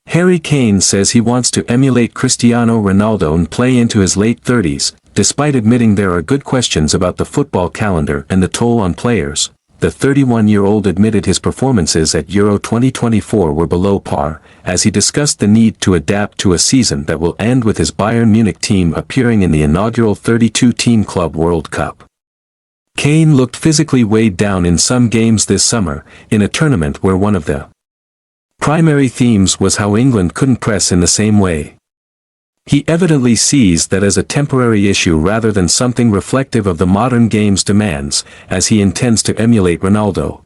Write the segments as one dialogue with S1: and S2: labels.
S1: Harry Kane says he wants to emulate Cristiano Ronaldo and play into his late 30s, despite admitting there are good questions about the football calendar and the toll on players. The 31-year-old admitted his performances at Euro 2024 were below par, as he discussed the need to adapt to a season that will end with his Bayern Munich team appearing in the inaugural 32-team Club World Cup. Kane looked physically weighed down in some games this summer, in a tournament where one of the primary themes was how England couldn't press in the same way. He evidently sees that as a temporary issue rather than something reflective of the modern game's demands, as he intends to emulate Ronaldo,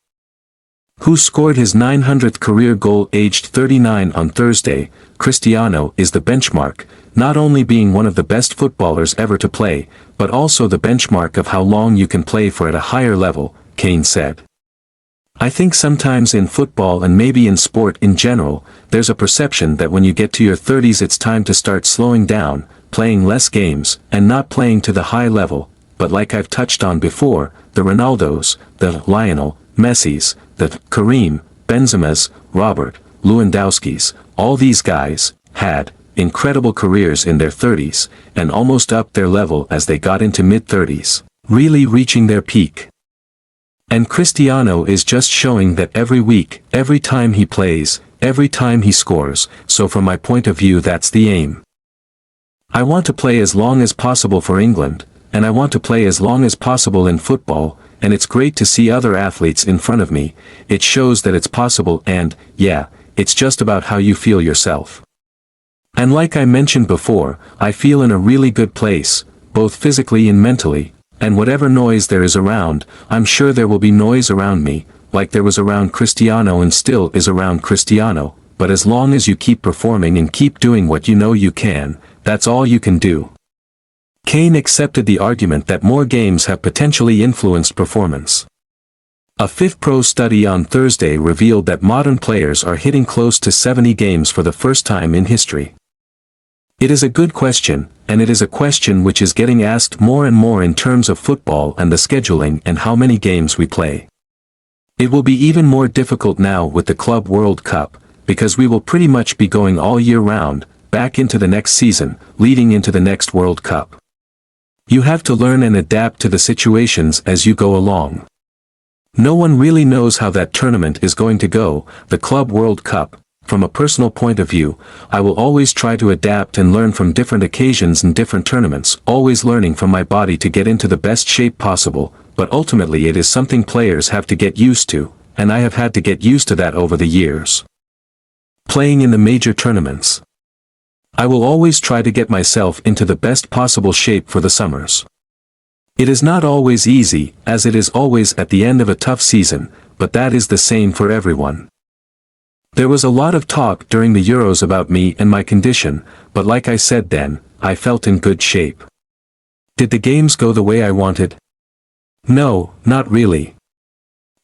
S1: who scored his 900th career goal aged 39 on Thursday. Cristiano is the benchmark, not only being one of the best footballers ever to play, but also the benchmark of how long you can play for at a higher level, Kane said. I think sometimes in football and maybe in sport in general, there's a perception that when you get to your 30s it's time to start slowing down, playing less games, and not playing to the high level, but like I've touched on before, the Ronaldos, the Lionel Messis, the Karim Benzemas, Robert Lewandowskis, all these guys had incredible careers in their 30s, and almost upped their level as they got into mid-30s, really reaching their peak. And Cristiano is just showing that every week, every time he plays, every time he scores, so from my point of view that's the aim. I want to play as long as possible for England, and I want to play as long as possible in football, and it's great to see other athletes in front of me. It shows that it's possible and, yeah, it's just about how you feel yourself. And like I mentioned before, I feel in a really good place, both physically and mentally. And whatever noise there is around, I'm sure there will be noise around me, like there was around Cristiano and still is around Cristiano, but as long as you keep performing and keep doing what you know you can, that's all you can do. Kane accepted the argument that more games have potentially influenced performance. A FIFPro study on Thursday revealed that modern players are hitting close to 70 games for the first time in history. It is a good question, and it is a question which is getting asked more and more in terms of football and the scheduling and how many games we play. It will be even more difficult now with the Club World Cup, because we will pretty much be going all year round, back into the next season, leading into the next World Cup. You have to learn and adapt to the situations as you go along. No one really knows how that tournament is going to go, the Club World Cup. From a personal point of view, I will always try to adapt and learn from different occasions and different tournaments, always learning from my body to get into the best shape possible, but ultimately it is something players have to get used to, and I have had to get used to that over the years. Playing in the major tournaments. I will always try to get myself into the best possible shape for the summers. It is not always easy, as it is always at the end of a tough season, but that is the same for everyone. There was a lot of talk during the Euros about me and my condition, but like I said then, I felt in good shape. Did the games go the way I wanted? No, not really.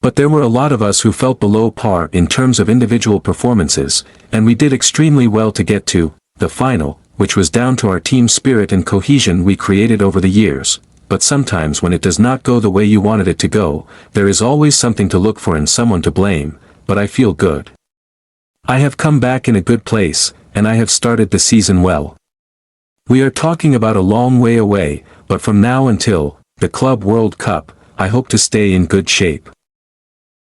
S1: But there were a lot of us who felt below par in terms of individual performances, and we did extremely well to get to the final, which was down to our team spirit and cohesion we created over the years. But sometimes when it does not go the way you wanted it to go, there is always something to look for and someone to blame, but I feel good. I have come back in a good place, and I have started the season well. We are talking about a long way away, but from now until the Club World Cup, I hope to stay in good shape.